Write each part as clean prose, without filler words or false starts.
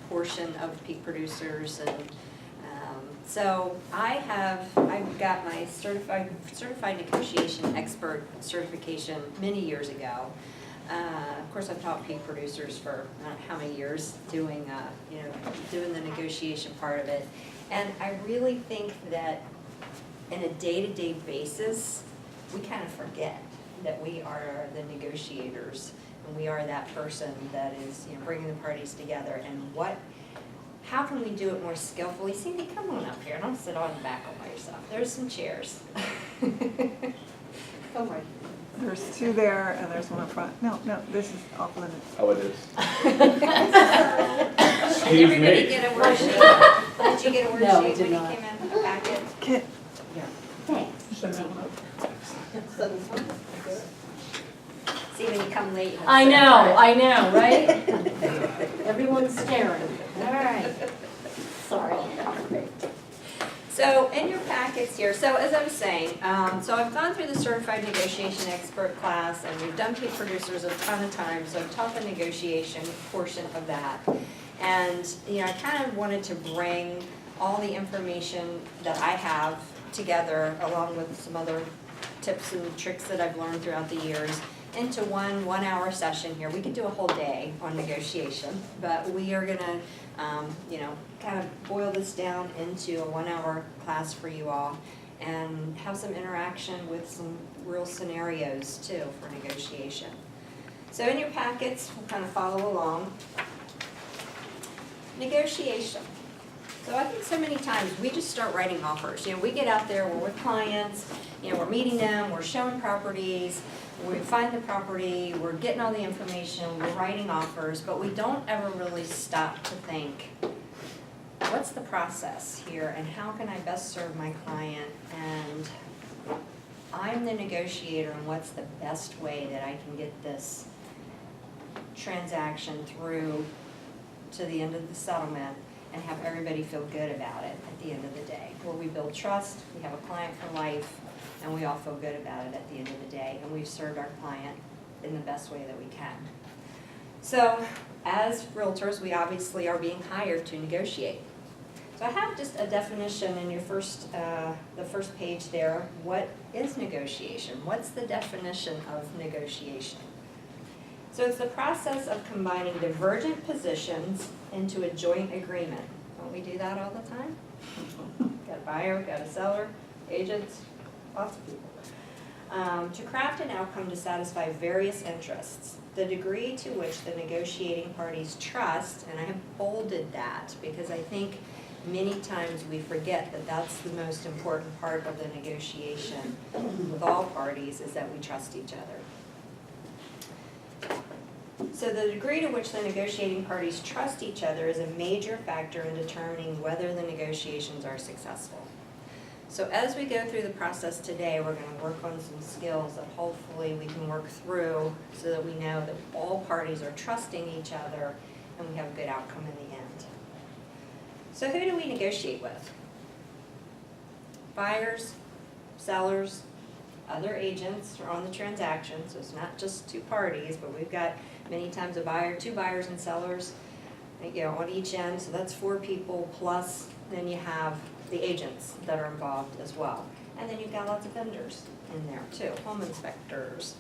portion of peak producers, and so I've got my certified negotiation expert certification many years ago. Of course, I've taught peak producers for I don't know how many years, doing doing the negotiation part of it, and I really think that in a day-to-day basis, we kind of forget that we are the negotiators, and we are that person that is bringing the parties together. And how can we do it more skillfully? Cindy, come on up here. Don't sit on the back all by yourself. There's some chairs. Come right. There's two there, and there's one up front. No, this is off limits. Oh, it is. Did everybody get a worksheet? Did you get a worksheet No, we when did you not. came in with the packet? Kit, Thanks. See, when you come late. you have I to know, right? Everyone's staring. All right. Sorry. So in your packets here, so as I was saying, so I've gone through the Certified Negotiation Expert class, and we've done peak producers a ton of times, so I've taught the negotiation portion of that. And I kind of wanted to bring all the information that I have together, along with some other tips and tricks that I've learned throughout the years, into one hour session here. We could do a whole day on negotiation, but we are gonna kind of boil this down into a 1 hour class for you all, and have some interaction with some real scenarios too for negotiation. So in your packets, we'll kind of follow along. Negotiation. So I think so many times we just start writing offers. We get out there, we're with clients, we're meeting them, we're showing properties, we find the property, we're getting all the information, we're writing offers, but we don't ever really stop to think, what's the process here, and how can I best serve my client? And I'm the negotiator, and what's the best way that I can get this transaction through to the end of the settlement and have everybody feel good about it at the end of the day, where we build trust, we have a client for life, and we all feel good about it at the end of the day, and we've served our client in the best way that we can. So as realtors, we obviously are being hired to negotiate. So I have just a definition in your the first page there. What is negotiation? What's the definition of negotiation? So it's the process of combining divergent positions into a joint agreement. Don't we do that all the time? Got a buyer, got a seller, agents, lots of people. To craft an outcome to satisfy various interests. The degree to which the negotiating parties trust, and I have bolded that because I think many times we forget that that's the most important part of the negotiation with all parties, is that we trust each other. So the degree to which the negotiating parties trust each other is a major factor in determining whether the negotiations are successful. So as we go through the process today, we're going to work on some skills that hopefully we can work through so that we know that all parties are trusting each other and we have a good outcome in the end. So who do we negotiate with? Buyers, sellers, other agents are on the transaction, so it's not just two parties, but we've got many times two buyers and sellers, on each end, so that's 4 people, plus then you have the agents that are involved as well. And then you've got lots of vendors in there too, home inspectors,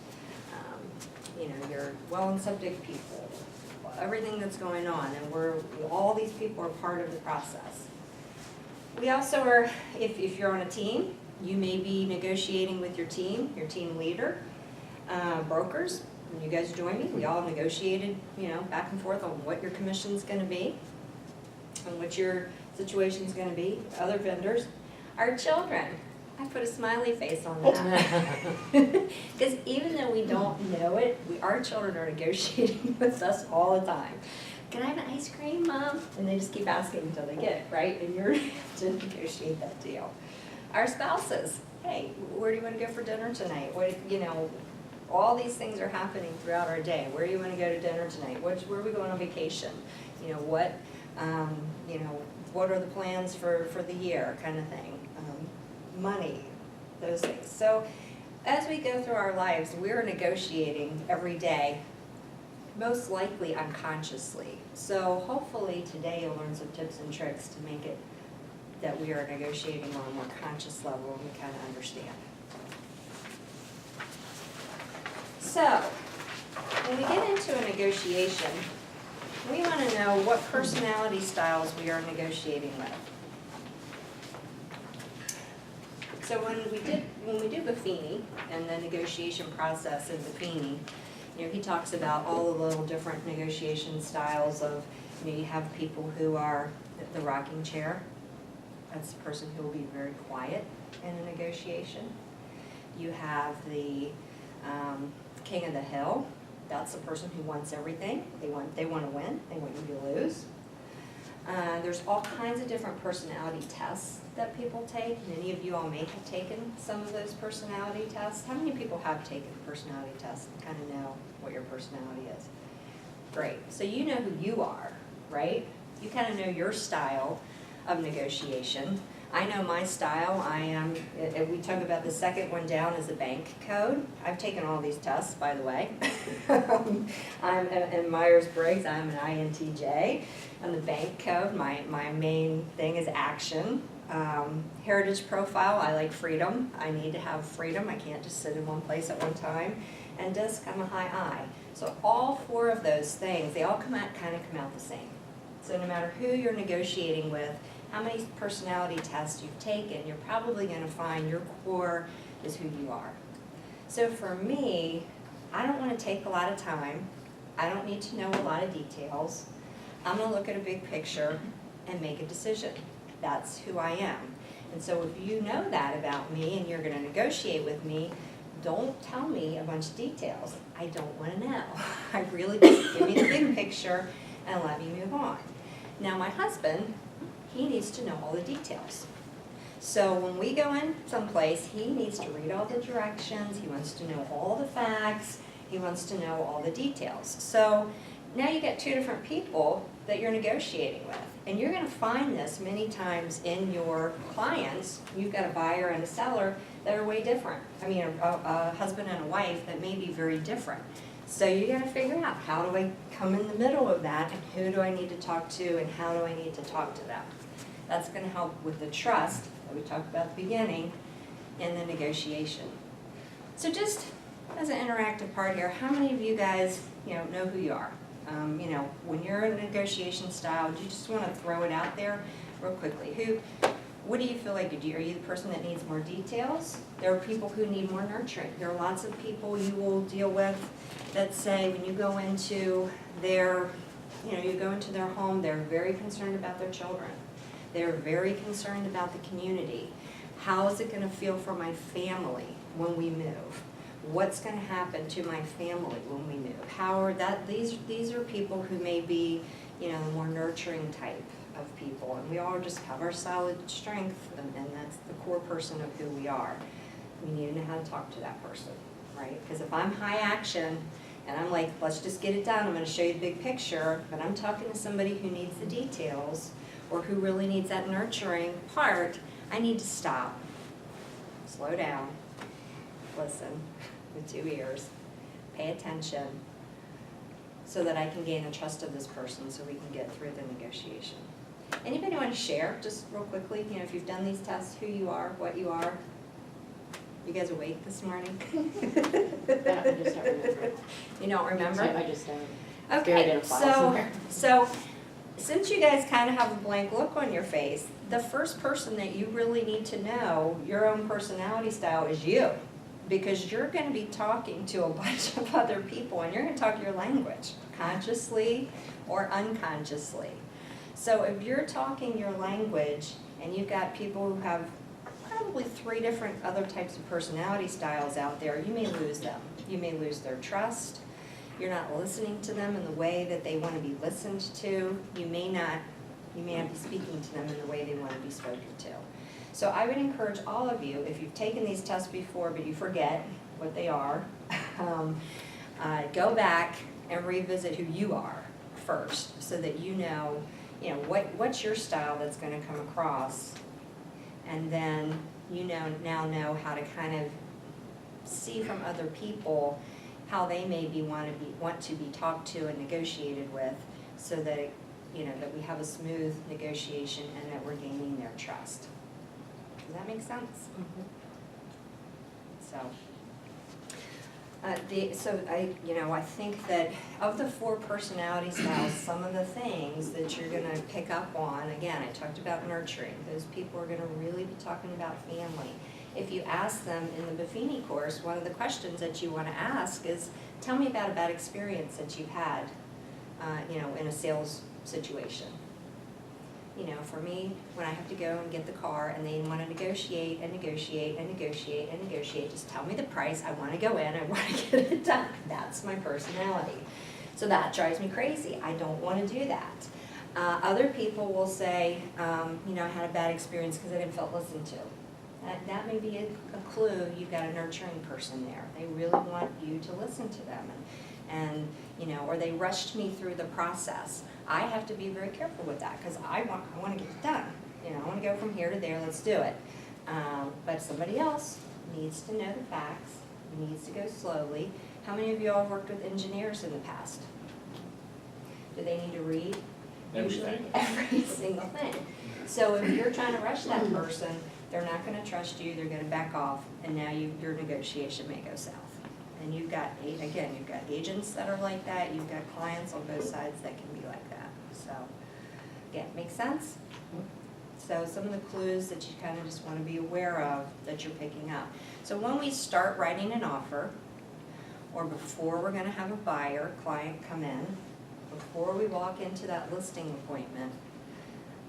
your well and septic people, everything that's going on, and all these people are part of the process. We also are, if you're on a team, you may be negotiating with your team leader, brokers. When you guys join me, we all negotiated, back and forth on what your commission's going to be and what your situation's going to be. Other vendors, our children. I put a smiley face on that because even though we don't know it, our children are negotiating with us all the time. Can I have an ice cream, Mom? And they just keep asking until they get it, right? And you're to negotiate that deal. Our spouses, hey, where do you want to go for dinner tonight? All these things are happening throughout our day. Where do you want to go to dinner tonight? Where are we going on vacation? What are the plans for the year, kind of thing. Money, those things. So as we go through our lives, we're negotiating every day most likely unconsciously. So hopefully today you'll learn some tips and tricks to make it that we are negotiating on a more conscious level and we kind of understand. So, when we get into a negotiation, we want to know what personality styles we are negotiating with. So when we do Buffini and the negotiation process in Buffini, you know, he talks about all the little different negotiation styles of, you know, you have people who are the rocking chair. That's the person who will be very quiet in a negotiation. You have the king of the hill. That's the person who wants everything. They want to win. They want you to lose. There's all kinds of different personality tests that people take. Many of you all may have taken some of those personality tests. How many people have taken a personality test and kind of know what your personality is? Great. So you know who you are, right? You kind of know your style of negotiation. I know my style. We talk about the second one down as a bank code. I've taken all these tests, by the way. I'm in Myers-Briggs, I'm an INTJ. And the bank code, my main thing is action. Heritage profile, I like freedom. I need to have freedom. I can't just sit in one place at one time. And disc, I'm a high I. So all four of those things, they all kind of come out the same. So no matter who you're negotiating with, how many personality tests you've taken, you're probably going to find your core is who you are. So for me, I don't want to take a lot of time. I don't need to know a lot of details. I'm going to look at a big picture and make a decision. That's who I am. And so if you know that about me and you're going to negotiate with me, don't tell me a bunch of details. I don't want to know. I really just give me the big picture and let me move on. Now my husband, he needs to know all the details. So when we go in someplace, he needs to read all the directions, he wants to know all the facts, he wants to know all the details. So now you get two different people that you're negotiating with. And you're going to find this many times in your clients. You've got a buyer and a seller that are way different. I mean, a husband and a wife that may be very different. So you got to figure out, how do I come in the middle of that, and who do I need to talk to, and how do I need to talk to them? That's going to help with the trust that we talked about at the beginning in the negotiation. So just as an interactive part here, how many of you guys know who you are? When you're in a negotiation style, do you just want to throw it out there real quickly? What do you feel like you do? Are you the person that needs more details? There are people who need more nurturing. There are lots of people you will deal with that say when you go into their home, they're very concerned about their children. They're very concerned about the community. How is it going to feel for my family when we move? What's going to happen to my family when we move? These are people who may be, the more nurturing type of people, and we all just have our solid strength, and that's the core person of who we are. We need to know how to talk to that person, right? Because if I'm high action and I'm like, let's just get it done, I'm going to show you the big picture, but I'm talking to somebody who needs the details or who really needs that nurturing part, I need to stop, slow down, listen with 2 ears, pay attention, so that I can gain the trust of this person so we can get through the negotiation. Anybody want to share, just real quickly, if you've done these tests, who you are, what you are? You guys awake this morning? I just don't remember. You don't remember? I just don't. Okay, so since you guys kind of have a blank look on your face, the first person that you really need to know, your own personality style, is you. Because you're going to be talking to a bunch of other people, and you're going to talk your language, consciously or unconsciously. So if you're talking your language and you've got people who have probably 3 different other types of personality styles out there, you may lose them. You may lose their trust. You're not listening to them in the way that they want to be listened to. You may not be speaking to them in the way they want to be spoken to. So I would encourage all of you, if you've taken these tests before but you forget what they are, go back and revisit who you are first, so that you know what's your style that's going to come across, and then now know how to kind of see from other people how they maybe want to be talked to and negotiated with, so that it, that we have a smooth negotiation and that we're gaining their trust. Does that make sense? So, I think that of the 4 personality styles, some of the things that you're gonna pick up on, again, I talked about nurturing. Those people are gonna really be talking about family. If you ask them in the Buffini course, one of the questions that you wanna ask is, tell me about a bad experience that you've had, in a sales situation. For me, when I have to go and get the car and they want to negotiate and negotiate and negotiate and negotiate, just tell me the price, I want to go in, I want to get it done. That's my personality. So that drives me crazy. I don't want to do that. Other people will say, I had a bad experience because I didn't feel listened to. That may be a clue you've got a nurturing person there. They really want you to listen to them. And or they rushed me through the process. I have to be very careful with that because I want to get it done. I want to go from here to there, let's do it. But somebody else needs to know the facts, needs to go slowly. How many of you all have worked with engineers in the past? Do they need to read? Everything. Usually every single thing. So if you're trying to rush that person, they're not going to trust you, they're going to back off, and now your negotiation may go south. And you've got agents that are like that, you've got clients on both sides that can be like that. So, again, make sense? So some of the clues that you kind of just want to be aware of that you're picking up. So when we start writing an offer, or before we're going to have a buyer, client come in, before we walk into that listing appointment,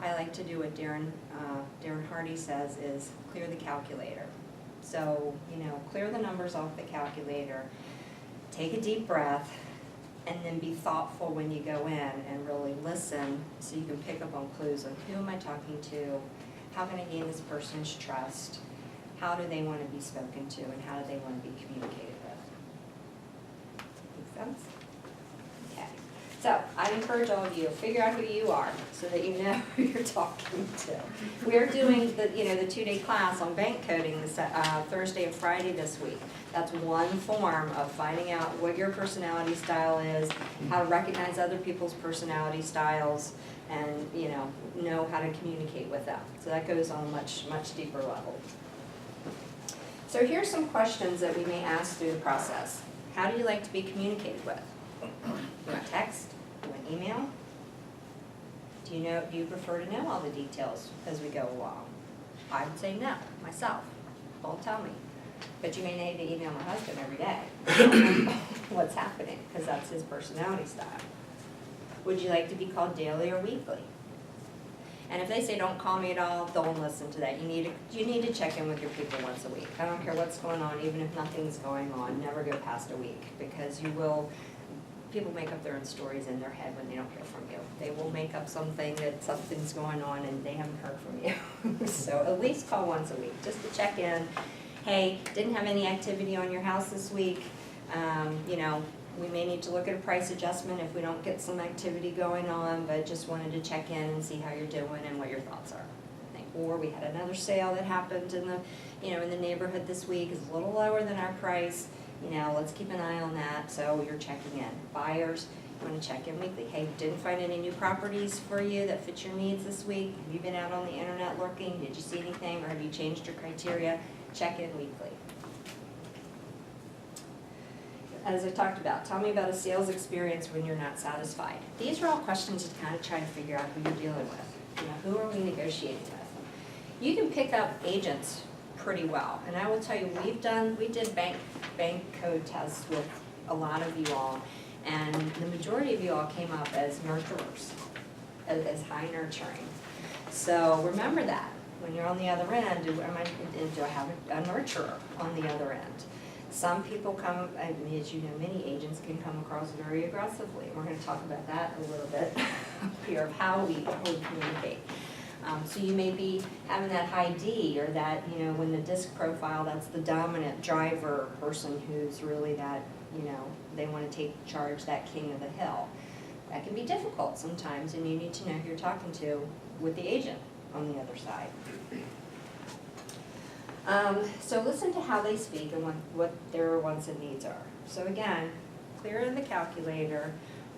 I like to do what Darren Hardy says is clear the calculator. So, clear the numbers off the calculator, take a deep breath, and then be thoughtful when you go in and really listen so you can pick up on clues of who am I talking to, how can I gain this person's trust, how do they want to be spoken to, and how do they want to be communicated with. Make sense? Okay. So, I'd encourage all of you, figure out who you are so that you know who you're talking to. We're doing the 2-day class on bank coding this, Thursday and Friday this week. That's one form of finding out what your personality style is, how to recognize other people's personality styles, and know how to communicate with them. So that goes on a much, much deeper level. So here's some questions that we may ask through the process. How do you like to be communicated with? You want text? You want email? Do you prefer to know all the details as we go along? I would say no, myself. Don't tell me. But you may need to email my husband every day. What's happening, because that's his personality style. Would you like to be called daily or weekly? And if they say don't call me at all, don't listen to that. You need to check in with your people once a week. I don't care what's going on, even if nothing's going on, never go past a week, because people make up their own stories in their head when they don't hear from you. They will make up something that something's going on and they haven't heard from you. So at least call once a week, just to check in. Hey, didn't have any activity on your house this week. We may need to look at a price adjustment if we don't get some activity going on, but just wanted to check in and see how you're doing and what your thoughts are. Or we had another sale that happened in the neighborhood this week. It's a little lower than our price. Let's keep an eye on that. So you're checking in. Buyers, you want to check in weekly. Hey, didn't find any new properties for you that fit your needs this week? Have you been out on the internet looking? Did you see anything, or have you changed your criteria? Check in weekly. As I talked about, tell me about a sales experience when you're not satisfied. These are all questions to kind of try to figure out who you're dealing with. Who are we negotiating with? You can pick up agents pretty well, and I will tell you, we did bank code tests with a lot of you all, and the majority of you all came up as nurturers, as high nurturing. So remember that when you're on the other end. Do I have a nurturer on the other end? Some people come, as you know, many agents can come across very aggressively. We're going to talk about that a little bit here of how we communicate. So you may be having that high D, or that, when the disc profile, that's the dominant driver person who's really that, they want to take charge, that king of the hill. That can be difficult sometimes, and you need to know who you're talking to with the agent on the other side. So listen to how they speak and what their wants and needs are. So again, clear in the calculator.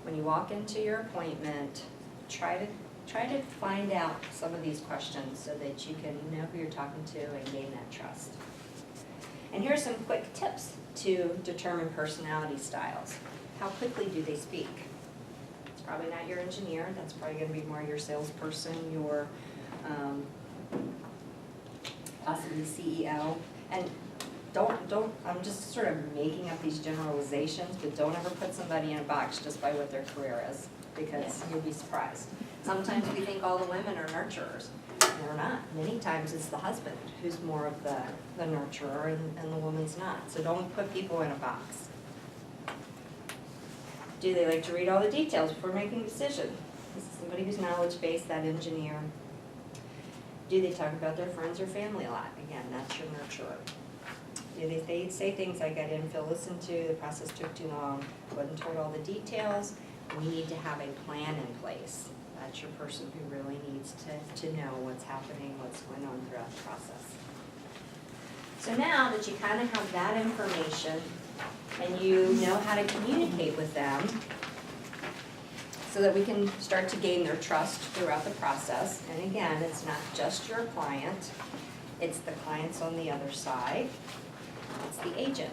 When you walk into your appointment, try to find out some of these questions so that you can know who you're talking to and gain that trust. And here's some quick tips to determine personality styles. How quickly do they speak? It's probably not your engineer, that's probably gonna be more your salesperson, your possibly CEO. And don't, I'm just sort of making up these generalizations, but don't ever put somebody in a box just by what their career is, because you'll be surprised. Sometimes we think all the women are nurturers, and they're not. Many times it's the husband who's more of the nurturer and the woman's not. So don't put people in a box. Do they like to read all the details before making a decision? This is somebody who's knowledge-based, that engineer. Do they talk about their friends or family a lot? Again, that's your nurturer. Do they say things like, I didn't feel listened to, the process took too long, wasn't told all the details, we need to have a plan in place. That's your person who really needs to know what's happening, what's going on throughout the process. So now that you kind of have that information and you know how to communicate with them, so that we can start to gain their trust throughout the process. And again, it's not just your client, it's the clients on the other side, it's the agent,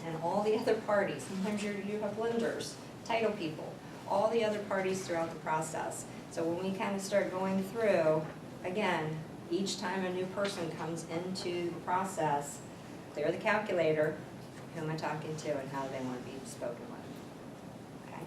and all the other parties. Sometimes you have lenders, title people, all the other parties throughout the process. So when we kind of start going through, again, each time a new person comes into the process, clear the calculator, who am I talking to and how do they want to be spoken with, okay?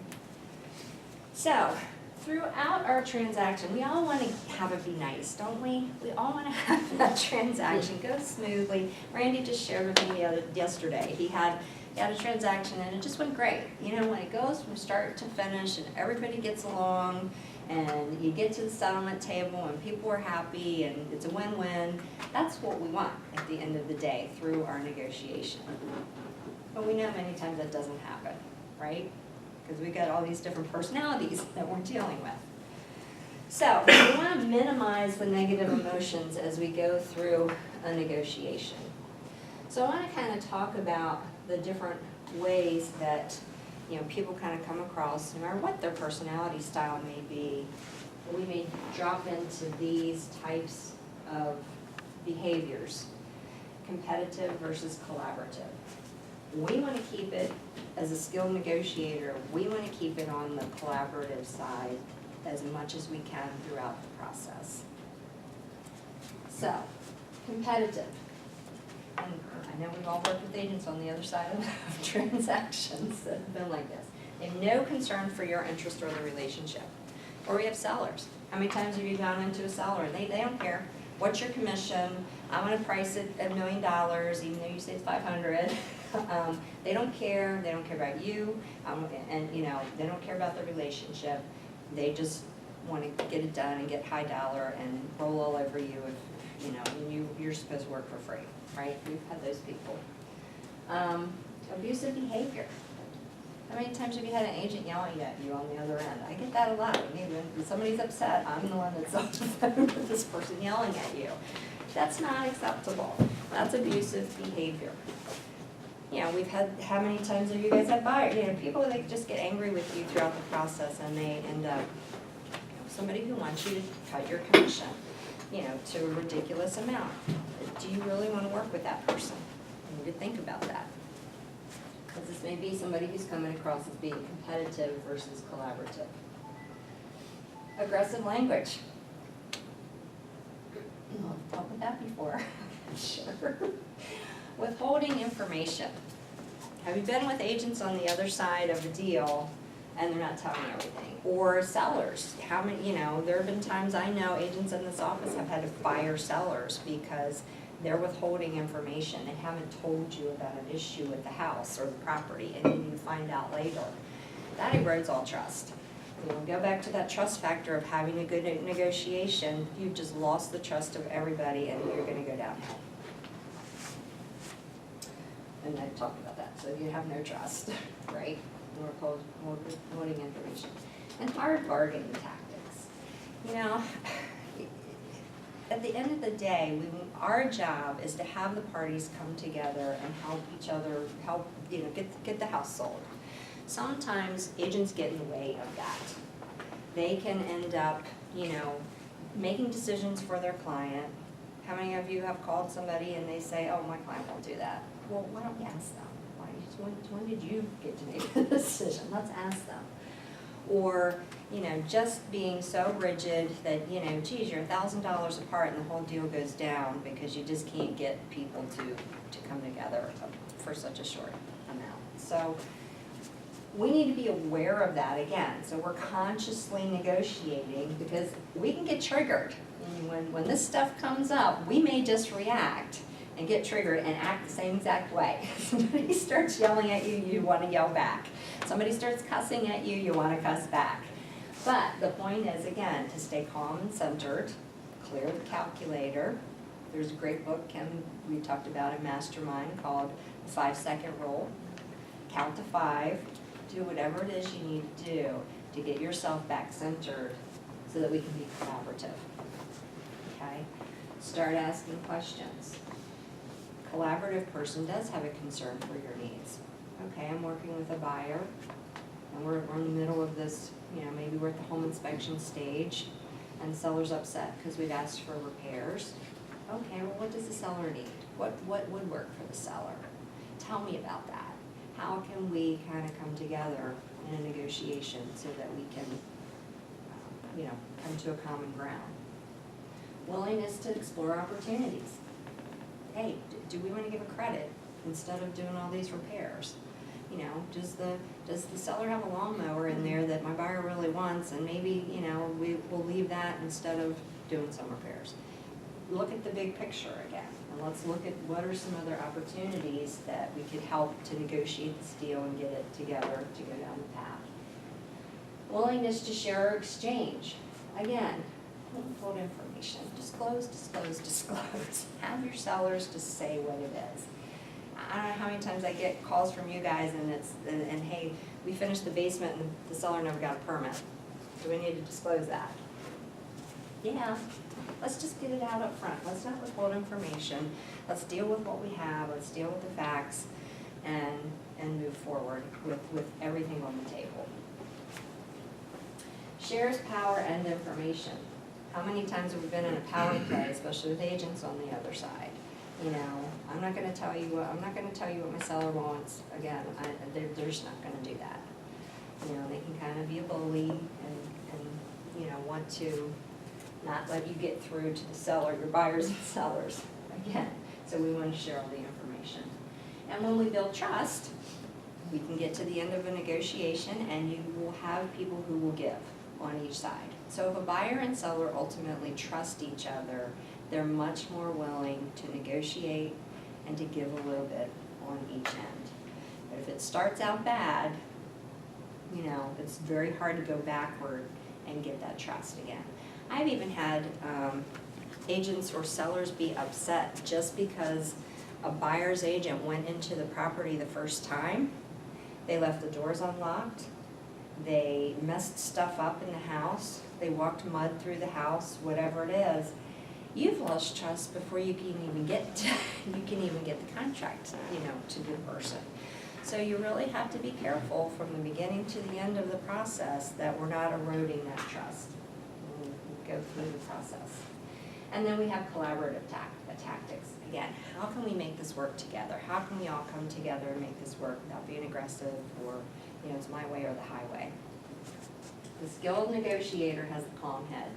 So, throughout our transaction, we all want to have it be nice, don't we? We all want to have that transaction go smoothly. Randy just shared with me yesterday, he had a transaction and it just went great. You know, when it goes from start to finish and everybody gets along and you get to the settlement table and people are happy and it's a win-win, that's what we want at the end of the day through our negotiation. But we know many times that doesn't happen, right? Because we got all these different personalities that we're dealing with. So we want to minimize the negative emotions as we go through a negotiation. So I want to kind of talk about the different ways that people kind of come across, no matter what their personality style may be. We may drop into these types of behaviors, competitive versus collaborative. We want to keep it, as a skilled negotiator, we want to keep it on the collaborative side as much as we can throughout the process. So, competitive. And I know we've all worked with agents on the other side of transactions that have been like this. They have no concern for your interest or the relationship. Or we have sellers. How many times have you gone into a seller and they don't care. What's your commission? I'm going to price it at $1 million, even though you say it's 500. They don't care. They don't care about you, and they don't care about the relationship. They just want to get it done and get high dollar and roll all over you if you're supposed to work for free, right? We've had those people. Abusive behavior. How many times have you had an agent yelling at you on the other end? I get that a lot. I mean, when somebody's upset, I'm the one that's on the phone with this person yelling at you. That's not acceptable. That's abusive behavior. We've had, how many times have you guys had buyers? People that just get angry with you throughout the process and they end up, somebody who wants you to cut your commission, to a ridiculous amount. Do you really want to work with that person? You need to think about that. Because this may be somebody who's coming across as being competitive versus collaborative. Aggressive language. Oh, I've dealt with that before. Sure. Withholding information. Have you been with agents on the other side of a deal and they're not telling you everything? Or sellers. How many, there have been times I know agents in this office have had to fire sellers because they're withholding information. They haven't told you about an issue with the house or the property, and then you find out later. That erodes all trust. Go back to that trust factor of having a good negotiation. You've just lost the trust of everybody, and you're going to go downhill. And I talked about that. So you have no trust, right? Or withholding information. And hard bargaining tactics. at the end of the day, our job is to have the parties come together and help each other, get the house sold. Sometimes agents get in the way of that. They can end up, making decisions for their client. How many of you have called somebody and they say, oh, my client won't do that? Well, why don't we ask them? When did you get to make the decision? Let's ask them. Or, just being so rigid that, geez, you're $1,000 apart and the whole deal goes down because you just can't get people to come together for such a short amount. So we need to be aware of that again. So we're consciously negotiating because we can get triggered. And when this stuff comes up, we may just react and get triggered and act the same exact way. Somebody starts yelling at you, you want to yell back. Somebody starts cussing at you, you want to cuss back. But the point is, again, to stay calm and centered, clear the calculator. There's a great book, Kim, we talked about in Mastermind, called The 5-Second Rule. Count to 5, do whatever it is you need to do to get yourself back centered so that we can be collaborative. Okay? Start asking questions. Collaborative person does have a concern for your needs. Okay, I'm working with a buyer, and we're in the middle of this, maybe we're at the home inspection stage, and the seller's upset because we've asked for repairs. Okay, well, what does the seller need? What would work for the seller? Tell me about that. How can we kind of come together in a negotiation so that we can, come to a common ground? Willingness to explore opportunities. Hey, do we want to give a credit instead of doing all these repairs? Does the seller have a lawnmower in there that my buyer really wants, and maybe, we'll leave that instead of doing some repairs? Look at the big picture again, and let's look at what are some other opportunities that we could help to negotiate this deal and get it together to go down the path. Willingness to share or exchange. Again, don't withhold information. Disclose, disclose, disclose. Have your sellers just say what it is. I don't know how many times I get calls from you guys and hey, we finished the basement and the seller never got a permit. Do we need to disclose that? Yeah, let's just get it out up front. Let's not withhold information. Let's deal with what we have. Let's deal with the facts and move forward with everything on the table. Shares power and information. How many times have we been in a power play, especially with agents on the other side? I'm not going to tell you what my seller wants. Again, they're just not going to do that. They can kind of be a bully and want to not let you get through to the seller, your buyers and sellers. Again, so we want to share all the information. And when we build trust, we can get to the end of a negotiation, and you will have people who will give on each side. So if a buyer and seller ultimately trust each other, they're much more willing to negotiate and to give a little bit on each end. But if it starts out bad, it's very hard to go backward and get that trust again. I've even had agents or sellers be upset just because a buyer's agent went into the property the first time. They left the doors unlocked. They messed stuff up in the house. They walked mud through the house, whatever it is. You've lost trust before you can even get the contract, to the person. So you really have to be careful from the beginning to the end of the process that we're not eroding that trust when we go through the process. And then we have collaborative tactics. Again, how can we make this work together? How can we all come together and make this work without being aggressive or, it's my way or the highway? The skilled negotiator has a calm head.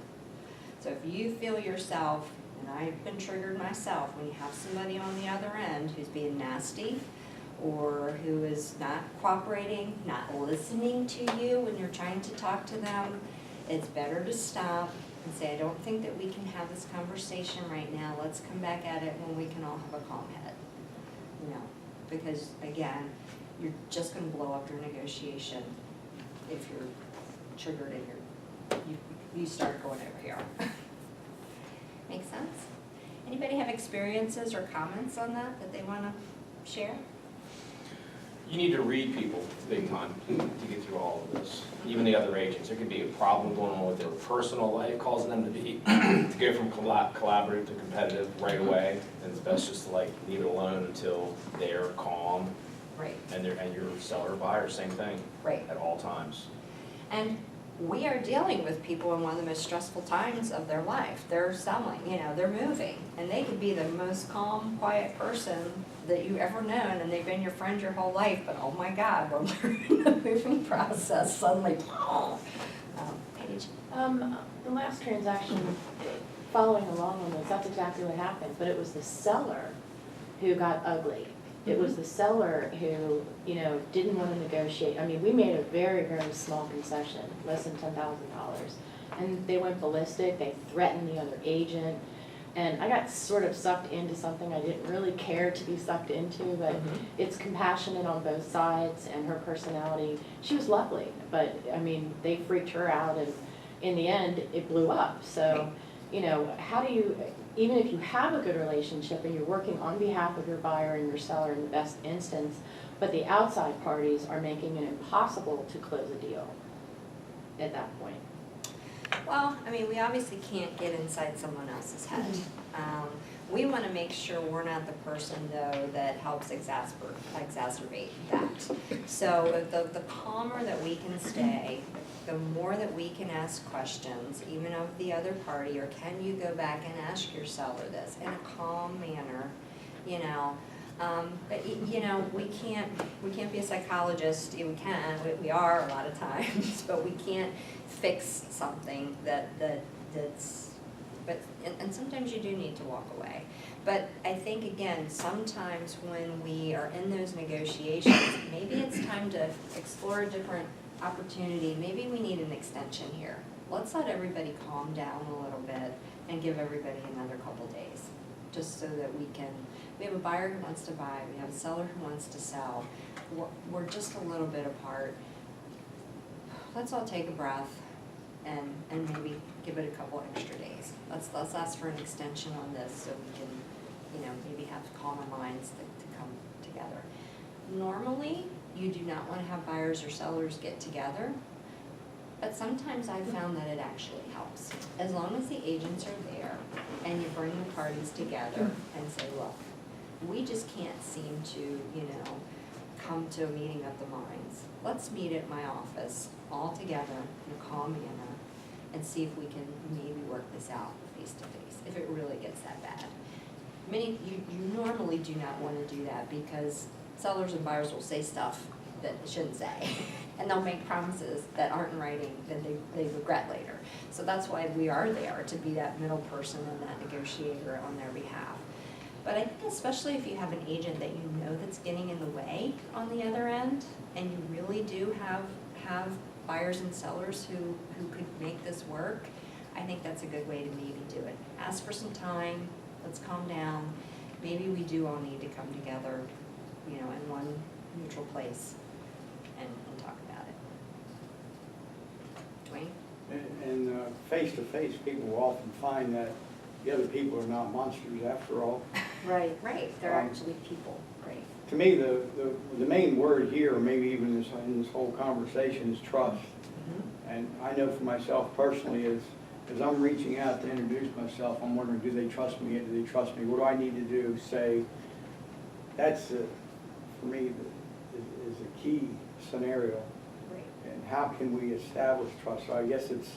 So if you feel yourself, and I've been triggered myself, when you have somebody on the other end who's being nasty or who is not cooperating, not listening to you when you're trying to talk to them, it's better to stop and say, I don't think that we can have this conversation right now. Let's come back at it when we can all have a calm head. Because again, you're just going to blow up your negotiation if you're triggered and you start going over here. Make sense? Anybody have experiences or comments on that they want to share? You need to read people big time to get through all of this. Even the other agents, there could be a problem going on with their personal life, causing them to go from collaborative to competitive right away, and it's best just to like leave it alone until they're calm, Right, and your seller or buyer, same thing, right. at all times. And we are dealing with people in one of the most stressful times of their life. They're selling, they're moving, and they could be the most calm, quiet person that you've ever known, and they've been your friend your whole life, but oh my God, when we're in the moving process, suddenly, Paige. The last transaction, following along on this, that's exactly what happened, but it was the seller who got ugly. It was the seller who, didn't want to negotiate. I mean, we made a very, very small concession, less than $10,000. And they went ballistic, they threatened the other agent. And I got sort of sucked into something I didn't really care to be sucked into, but it's compassionate on both sides, and her personality, she was lovely, but I mean, they freaked her out, and in the end, it blew up. So, how do you, even if you have a good relationship and you're working on behalf of your buyer and your seller in the best instance, but the outside parties are making it impossible to close a deal at that point? Well, I mean, we obviously can't get inside someone else's head. We want to make sure we're not the person, though, that helps exacerbate that. So the calmer that we can stay, the more that we can ask questions, even of the other party, or can you go back and ask your seller this in a calm manner, But we can't be a psychologist. We can, we are a lot of times, but we can't fix something that's. But and sometimes you do need to walk away. But I think again, sometimes when we are in those negotiations, maybe it's time to explore a different opportunity. Maybe we need an extension here. Let's let everybody calm down a little bit and give everybody another couple days, just so that we have a buyer who wants to buy, we have a seller who wants to sell. We're just a little bit apart. Let's all take a breath and maybe give it a couple extra days. Let's ask for an extension on this so we can, maybe have calmer minds to come together. Normally, you do not want to have buyers or sellers get together, but sometimes I've found that it actually helps. As long as the agents are there and you bring the parties together and say, look, we just can't seem to, come to a meeting of the minds. Let's meet at my office all together in a calm manner and see if we can maybe work this out face to face, if it really gets that bad. You normally do not want to do that because sellers and buyers will say stuff that they shouldn't say. And they'll make promises that aren't in writing that they regret later. So that's why we are there, to be that middle person and that negotiator on their behalf. But I think especially if you have an agent that that's getting in the way on the other end, and you really do have buyers and sellers who could make this work, I think that's a good way to maybe do it. Ask for some time, let's calm down. Maybe we do all need to come together, in one neutral place and talk about it. Dwayne? And face-to-face, people will often find that the other people are not monsters after all. Right, they're actually people, right. To me, the main word here, or maybe even in this whole conversation, is trust. And I know for myself personally, as I'm reaching out to introduce myself, I'm wondering, do they trust me? Do they trust me? What do I need to do? Say, that's, for me, is a key scenario. Right. And how can we establish trust? So I guess it's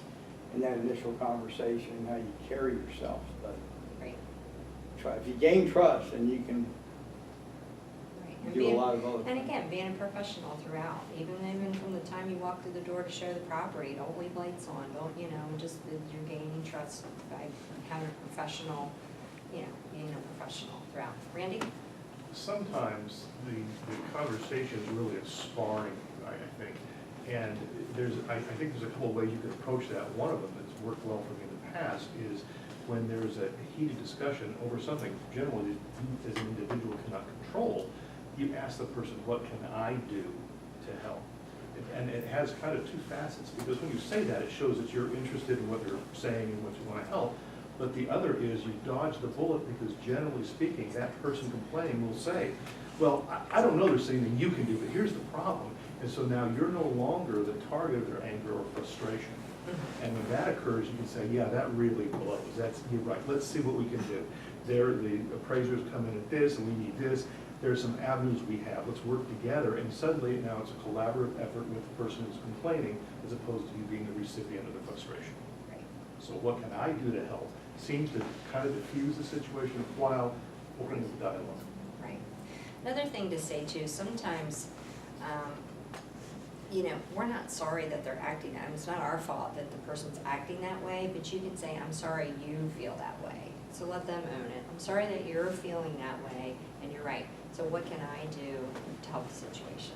in that initial conversation, how you carry yourself. But Right. if you gain trust, then you can Right. And do a lot of other And things. again, being a professional throughout, even from the time you walk through the door to show the property, don't leave lights on, don't, just, you're gaining trust by having a professional, being a professional throughout. Randy? Sometimes the conversation is really a sparring, I think. And I think there's a couple of ways you can approach that. One of them that's worked well for me in the past is when there's a heated discussion over something generally you as an individual cannot control, you ask the person, what can I do to help? And it has kind of two facets, because when you say that, it shows that you're interested in what they're saying and what you want to help. But the other is you dodge the bullet, because generally speaking, that person complaining will say, well, I don't know there's anything you can do, but here's the problem. And so now you're no longer the target of their anger or frustration. And when that occurs, you can say, yeah, that really blows, you're right, let's see what we can do. The appraisers come in at this, and we need this, there's some avenues we have, let's work together, and suddenly now it's a collaborative effort with the person who's complaining, as opposed to you being the recipient of the frustration. Right. So what can I do to help? Seems to kind of diffuse the situation while opening the dialogue. Right. Another thing to say too, sometimes, you know, we're not sorry that they're acting that way. It's not our fault that the person's acting that way, but you can say, I'm sorry you feel that way. So let them own it. I'm sorry that you're feeling that way, and you're right. So what can I do to help the situation?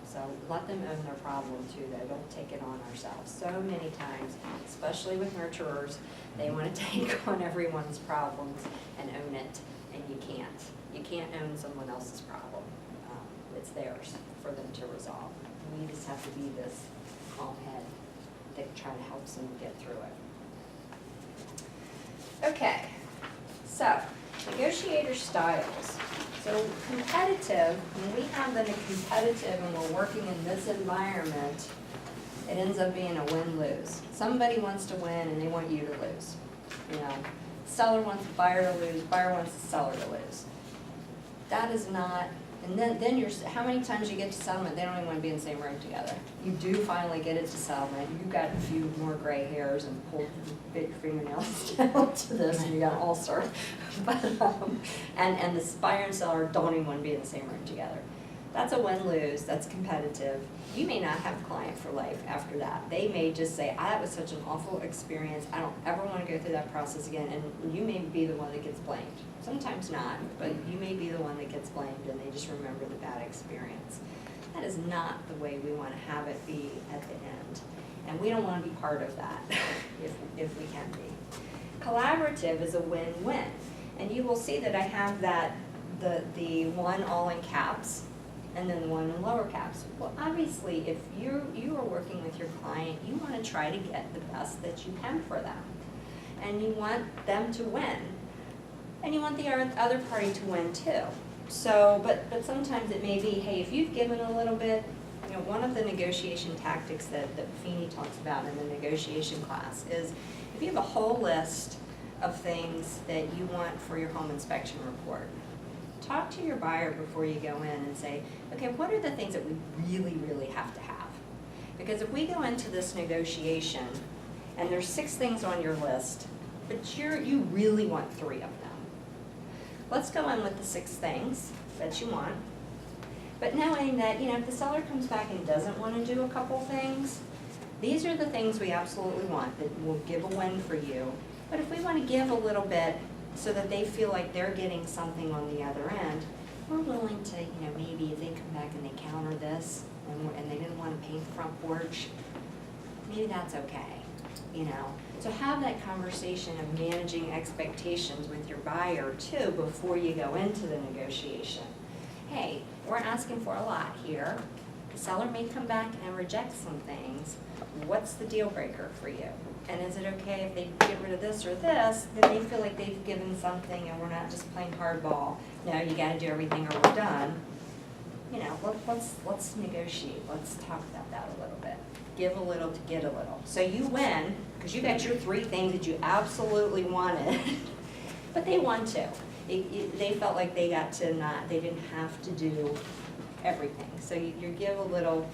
So let them own their problem too, though. Don't take it on ourselves. So many times, especially with nurturers, they want to take on everyone's problems and own it, and you can't. You can't own someone else's problem. It's theirs for them to resolve. We just have to be this calm head that try to help someone get through it. Okay, so negotiator styles. So competitive, when we have them competitive and we're working in this environment, it ends up being a win-lose. Somebody wants to win and they want you to lose. You know, seller wants the buyer to lose, buyer wants the seller to lose. That is not, and then you're, how many times you get to settlement, they don't even want to be in the same room together. You do finally get it to settlement, you've got a few more gray hairs and pulled big fingernails down to this, and you got an ulcer. But, and the buyer and seller don't even want to be in the same room together. That's a win-lose, that's competitive. You may not have a client for life after that. They may just say, that was such an awful experience, I don't ever want to go through that process again, and you may be the one that gets blamed. Sometimes not, but you may be the one that gets blamed and they just remember the bad experience. That is not the way we want to have it be at the end. And we don't want to be part of that if we can be. Collaborative is a win-win. And you will see that I have that, the one all in caps, and then one in lower caps. Well, obviously, if you are working with your client, you want to try to get the best that you can for them. And you want them to win. And you want the other party to win too. So, but sometimes it may be, hey, if you've given a little bit, you know, one of the negotiation tactics that Feeney talks about in the negotiation class is if you have a whole list of things that you want for your home inspection report, talk to your buyer before you go in and say, okay, what are the things that we really, really have to have? Because if we go into this negotiation and there's 6 things on your list, but you really want 3 of them, let's go in with the 6 things that you want, but knowing that, you know, if the seller comes back and doesn't want to do a couple things, these are the things we absolutely want that will give a win for you. But if we want to give a little bit so that they feel like they're getting something on the other end, we're willing to, you know, maybe if they come back and they counter this and they didn't want to paint the front porch, maybe that's okay, you know. So have that conversation of managing expectations with your buyer too before you go into the negotiation. Hey, we're asking for a lot here. The seller may come back and reject some things. What's the deal breaker for you? And is it okay if they get rid of this or this, then they feel like they've given something and we're not just playing hardball. No, you gotta do everything or we're done. You know, let's negotiate. Let's talk about that a little bit. Give a little to get a little. So you win, because you got your 3 things that you absolutely wanted, but they won too. They felt like they got to they didn't have to do everything. So you give a little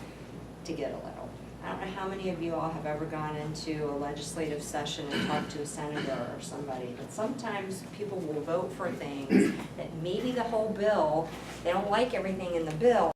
to get a little. I don't know how many of you all have ever gone into a legislative session and talked to a senator or somebody, but sometimes people will vote for things that maybe the whole bill, they don't like everything in the bill,